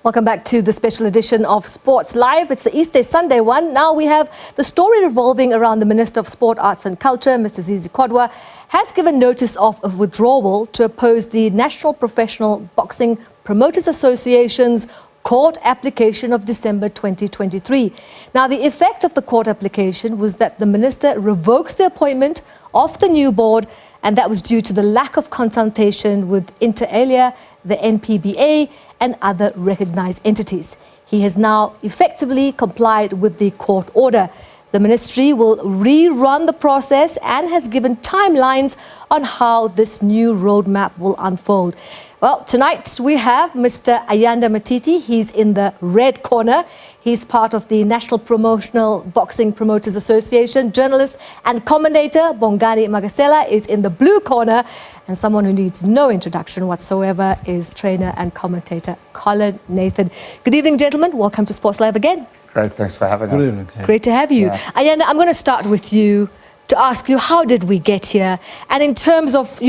Welcome back to the special edition of Sports Live. It's the Easter Sunday one. Now we have the story revolving around the Minister of Sport, Arts and Culture, Mr Zizi Kodwa, has given notice of a withdrawal to oppose the National Professional Boxing Promoters Association's court application of December 2023. Now, the effect of the court application was that the minister revokes the appointment of the new board, and that was due to the lack of consultation with inter alia, the NPBA, and other recognized entities. He has now effectively complied with the court order. The ministry will rerun the process and has given timelines on how this new roadmap will unfold. Well, tonight we have Mr. Ayanda Matiti. He's in the red corner. He's part of the National Promotional Boxing Promoters Association. Journalist and commentator Bongani Magasela is in the blue corner. And someone who needs no introduction whatsoever is trainer and commentator Colin Nathan. Good evening, gentlemen. Welcome to Sports Live again. Great, thanks for having us. Evening. Great to have you. Yeah. Ayanda, I'm going to start with you to ask you, how did we get here? And in terms of,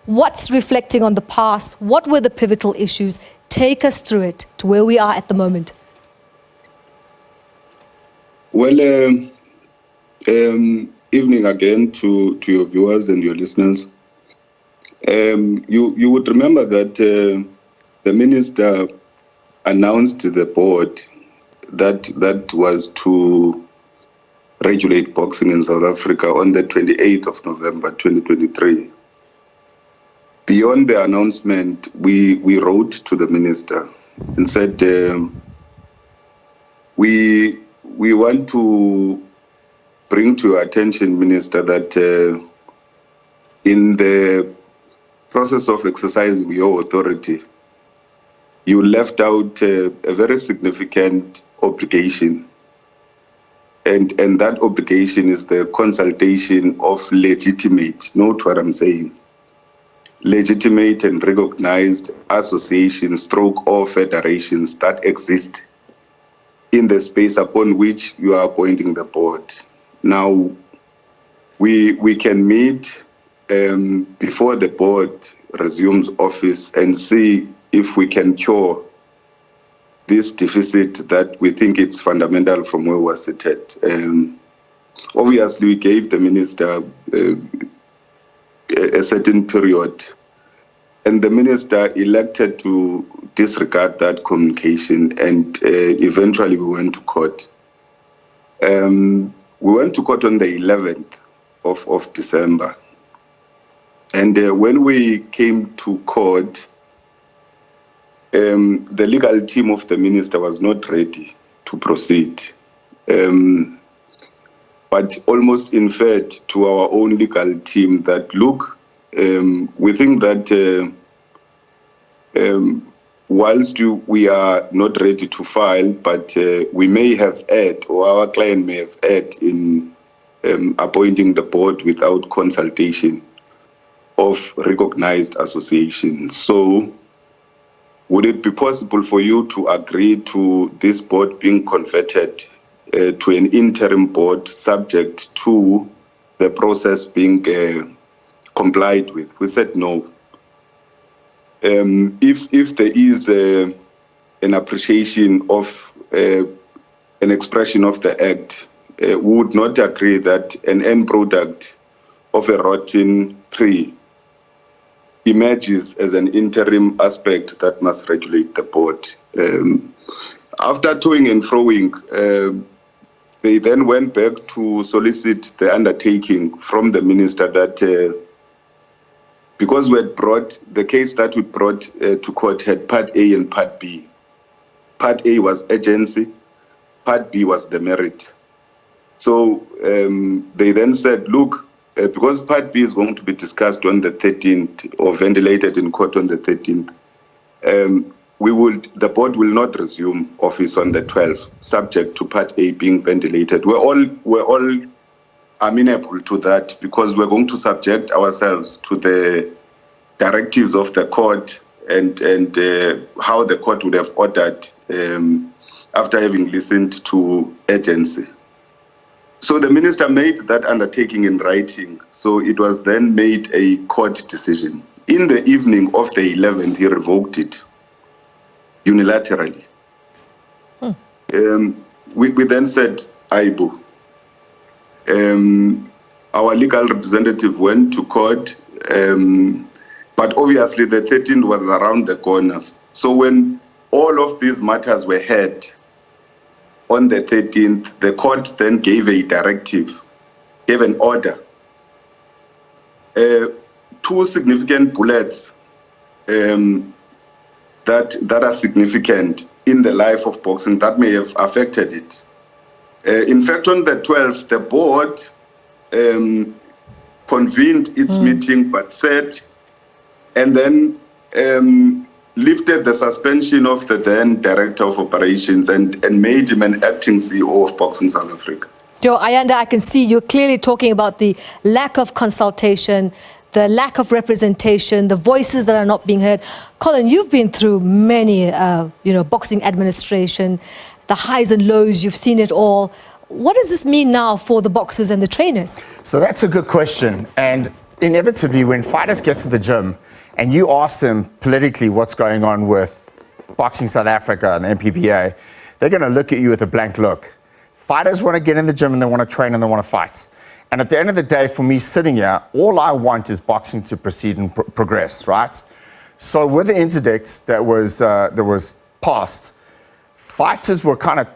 what's reflecting on the past, what were the pivotal issues? Take us through it to where we are at the moment. Well, evening again to your viewers and your listeners. You would remember that the minister announced to the board that was to regulate boxing in South Africa on the 28th of November 2023. Beyond the announcement, we wrote to the minister and said we want to bring to your attention, Minister, that in the process of exercising your authority, you left out a very significant obligation. And that obligation is the consultation of legitimate, note what I'm saying, legitimate and recognized associations, or federations that exist in the space upon which you are appointing the board. Now, we can meet before the board resumes office and see if we can cure this deficit that we think it's fundamental from where we're seated. Obviously, we gave the minister a certain period, and the minister elected to disregard that communication, and eventually we went to court. We went to court on the 11th of December, and when we came to court, the legal team of the minister was not ready to proceed, but almost inferred to our own legal team that, look, we think that whilst we are not ready to file, but we may have erred, or our client may have erred in appointing the board without consultation of recognized associations. So would it be possible for you to agree to this board being converted to an interim board subject to the process being complied with? We said no. If there is an appreciation of an expression of the act, we would not agree that an end product of a rotten tree emerges as an interim aspect that must regulate the board. After toing and froing, they then went back to solicit the undertaking from the minister that because we had brought, the case that we brought to court had Part A and Part B. Part A was agency, Part B was the merit. So they then said, look, because Part B is going to be discussed on the 13th or ventilated in court on the 13th, the board will not resume office on the 12th, subject to Part A being ventilated. We're all amenable to that because we're going to subject ourselves to the directives of the court and how the court would have ordered after having listened to agency. So the minister made that undertaking in writing. So it was then made a court decision. In the evening of the 11th, he revoked it unilaterally. We then said, Aibu. Our legal representative went to court, but obviously the 13th was around the corners. So when all of these matters were heard on the 13th, the court then gave a directive, gave an order. Two significant bullets that are significant in the life of boxing that may have affected it. In fact, on the 12th, the board convened its meeting, but said, and then lifted the suspension of the then director of operations and made him an acting CEO of Boxing South Africa. Joe, Ayanda, I can see you're clearly talking about the lack of consultation, the lack of representation, the voices that are not being heard. Colin, you've been through many, boxing administration, the highs and lows, you've seen it all. What does this mean now for the boxers and the trainers? So that's a good question. And inevitably, when fighters get to the gym and you ask them politically what's going on with Boxing South Africa and the NPBA, they're going to look at you with a blank look. Fighters want to get in the gym and they want to train and they want to fight. And at the end of the day, for me sitting here, all I want is boxing to proceed and progress, right? So with the interdict that was passed, fighters were kind of,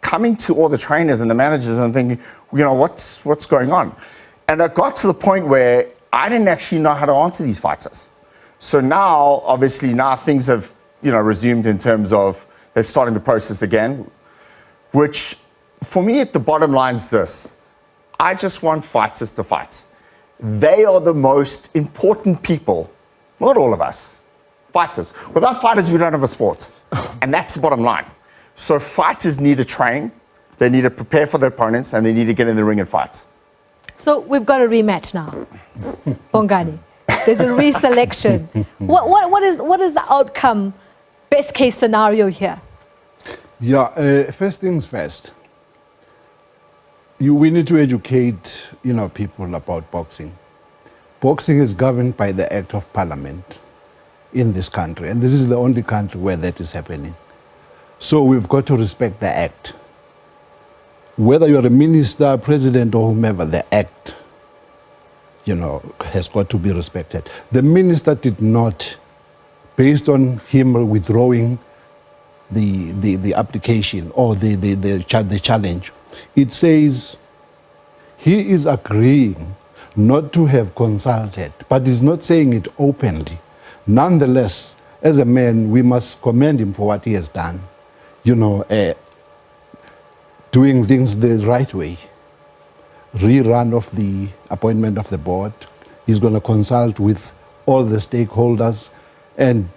coming to all the trainers and the managers and thinking, what's going on? And it got to the point where I didn't actually know how to answer these fighters. So now, obviously, things have, resumed in terms of they're starting the process again, which for me at the bottom line is this. I just want fighters to fight. They are the most important people, not all of us, fighters. Without fighters, we don't have a sport. And that's the bottom line. So fighters need to train, they need to prepare for their opponents, and they need to get in the ring and fight. So we've got a rematch now, Bongani. There's a reselection. What is the outcome, best case scenario here? Yeah, first things first. We need to educate, people about boxing. Boxing is governed by the Act of Parliament in this country, and this is the only country where that is happening. So we've got to respect the Act. Whether you're a minister, president, or whomever, the Act, has got to be respected. The minister did not, based on him withdrawing the application or the challenge, it says he is agreeing not to have consulted, but he's not saying it openly. Nonetheless, as a man, we must commend him for what he has done. Doing things the right way. Rerun of the appointment of the board. He's going to consult with all the stakeholders. And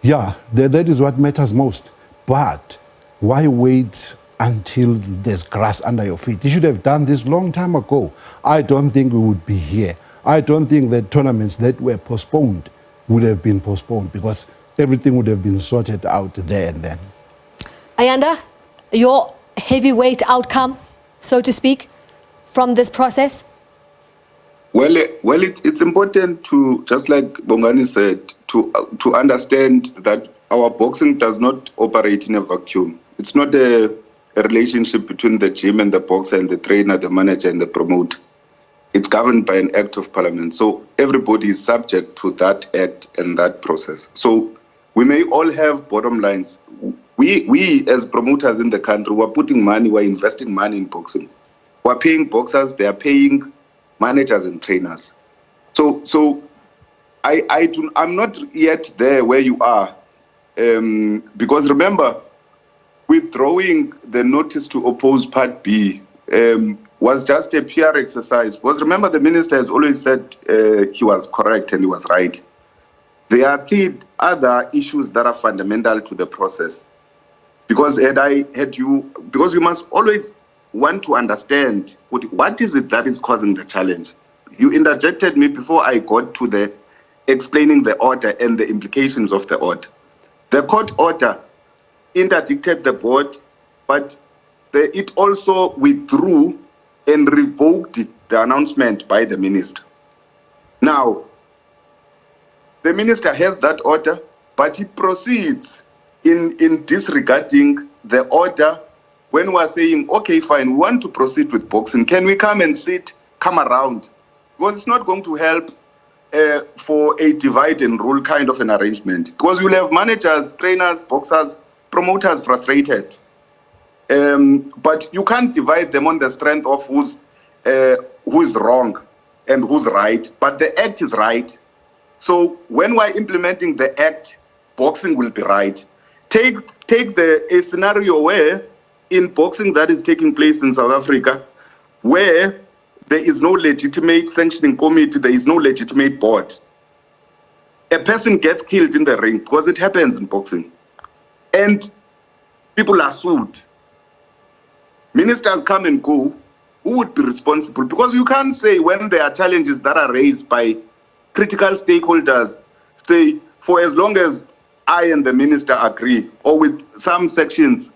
yeah, that is what matters most. But why wait until there's grass under your feet? You should have done this long time ago. I don't think we would be here. I don't think that tournaments that were postponed would have been postponed because everything would have been sorted out there and then. Ayanda, your heavyweight outcome, so to speak, from this process? Well, it's important to, just like Bongani said, to understand that our boxing does not operate in a vacuum. It's not a relationship between the gym and the boxer and the trainer, the manager and the promoter. It's governed by an Act of Parliament. So everybody is subject to that act and that process. So we may all have bottom lines. We as promoters in the country, we're putting money, we're investing money in boxing. We're paying boxers, they are paying managers and trainers. So I'm not yet there where you are. Because remember, withdrawing the notice to oppose Part B was just a PR exercise. Because remember, the minister has always said he was correct and he was right. There are other issues that are fundamental to the process. Because because we must always want to understand what is it that is causing the challenge. You interjected me before I got to the explaining the order and the implications of the order. The court order interdicted the board, but it also withdrew and revoked the announcement by the minister. Now, the minister has that order, but he proceeds in disregarding the order when we are saying, okay, fine, we want to proceed with boxing. Can we come and come around? Because it's not going to help for a divide and rule kind of an arrangement. Because you'll have managers, trainers, boxers, promoters frustrated. But you can't divide them on the strength of who's wrong and who's right. But the act is right. So when we're implementing the act, boxing will be right. Take a scenario where in boxing that is taking place in South Africa, where there is no legitimate sanctioning committee, there is no legitimate board. A person gets killed in the ring, because it happens in boxing, and people are sued. Ministers come and go. Who would be responsible? Because you can't say when there are challenges that are raised by critical stakeholders, say, for as long as I and the minister agree, or with some sections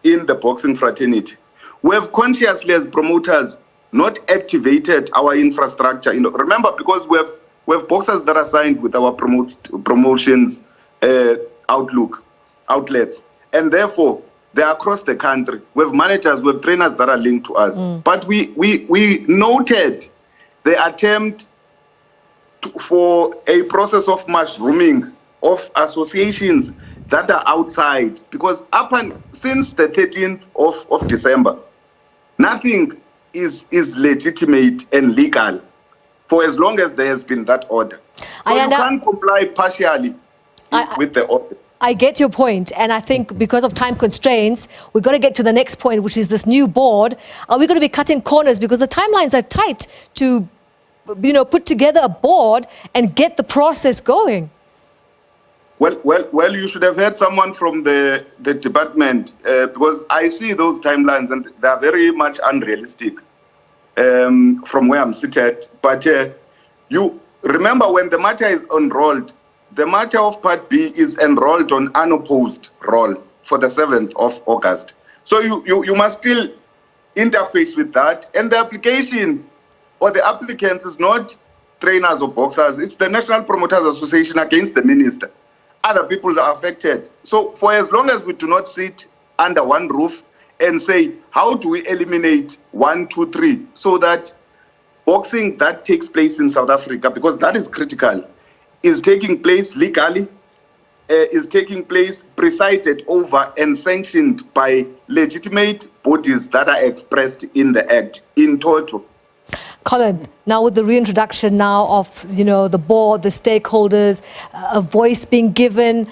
in the boxing fraternity, we have consciously as promoters not activated our infrastructure. Remember, because we have boxers that are signed with our promotions outlets, and therefore they're across the country. We have managers, we have trainers that are linked to us. But we noted the attempt for a process of mushrooming of associations that are outside, because since the 13th of December, nothing is legitimate and legal for as long as there has been that order. So you can't comply partially with the order. I get your point, and I think because of time constraints, we've got to get to the next point, which is this new board. Are we going to be cutting corners because the timelines are tight to, put together a board and get the process going? Well, you should have heard someone from the department, because I see those timelines and they are very much unrealistic from where I'm seated. But you remember, when the matter is enrolled, the matter of Part B is enrolled on unopposed roll for the 7th of August. So you must still interface with that. And the application or the applicants is not trainers or boxers. It's the National Promoters Association against the minister. Other people are affected. So for as long as we do not sit under one roof and say, how do we eliminate 1, 2, 3, so that boxing that takes place in South Africa, because that is critical, is taking place legally, is taking place presided over and sanctioned by legitimate bodies that are expressed in the Act in total. Colin, now with the reintroduction now of, the board, the stakeholders, a voice being given,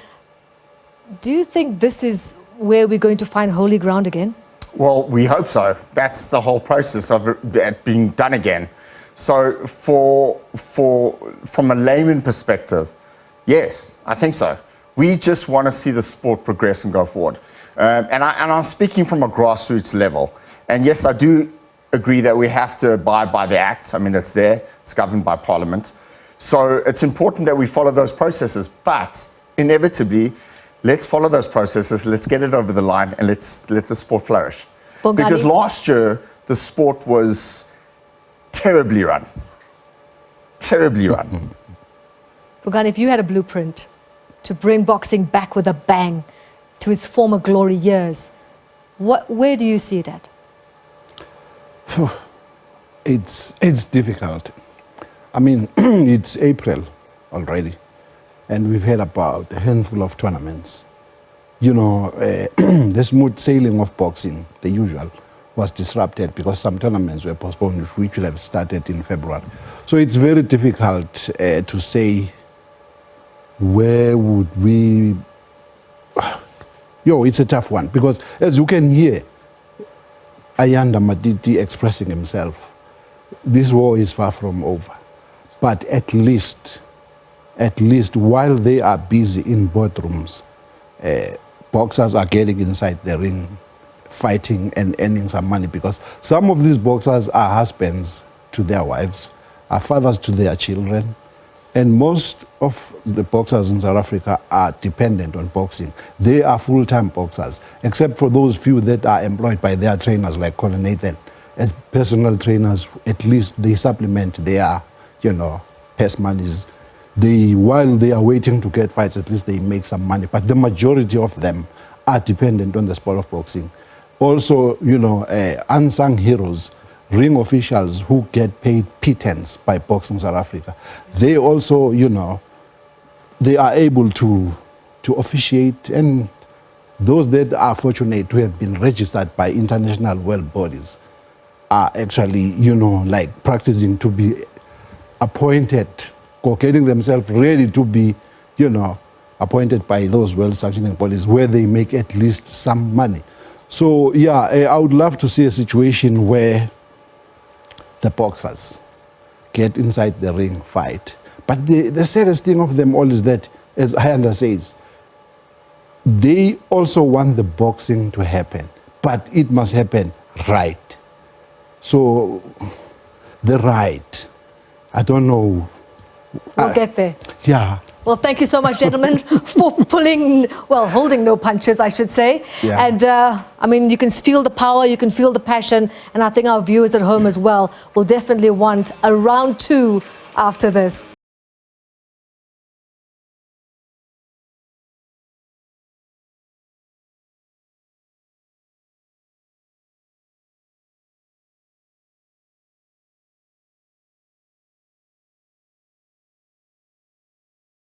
do you think this is where we're going to find holy ground again? Well, we hope so. That's the whole process of it being done again. So from a layman perspective, yes, I think so. We just want to see the sport progress and go forward. And I'm speaking from a grassroots level. And yes, I do agree that we have to abide by the Act. I mean, it's there. It's governed by Parliament. So it's important that we follow those processes. But inevitably, let's follow those processes. Let's get it over the line and let's let the sport flourish. Bongani. Because last year, the sport was terribly run. Terribly run. Bongani, if you had a blueprint to bring boxing back with a bang to its former glory years, where do you see it at? It's difficult. I mean, it's April already, and we've had about a handful of tournaments. The smooth sailing of boxing, the usual, was disrupted because some tournaments were postponed, which will have started in February. So it's very difficult to say where would we... It's a tough one, because as you can hear, Ayanda Matiti expressing himself, this war is far from over. But at least while they are busy in boardrooms, boxers are getting inside the ring, fighting and earning some money, because some of these boxers are husbands to their wives, are fathers to their children, and most of the boxers in South Africa are dependent on boxing. They are full-time boxers, except for those few that are employed by their trainers, like Colin Nathan. As personal trainers, at least they supplement their, purse monies. While they are waiting to get fights, at least they make some money. But the majority of them are dependent on the sport of boxing. Also, you know, unsung heroes, ring officials who get paid pittance by Boxing South Africa. They also, you know, they are able to officiate, and those that are fortunate to have been registered by international world bodies are actually, you know, like practicing to be appointed or getting themselves ready to be, you know, appointed by those world sanctioning bodies where they make at least some money. So, yeah, I would love to see a situation where the boxers get inside the ring, fight. But the saddest thing of them all is that, as Ayanda says, they also want the boxing to happen, but it must happen right. So, the right, I don't know. We'll get there. Yeah. Well, thank you so much, gentlemen, for holding no punches, I should say. Yeah. And, I mean, you can feel the power, you can feel the passion, and I think our viewers at home as well will definitely want a round 2 after this.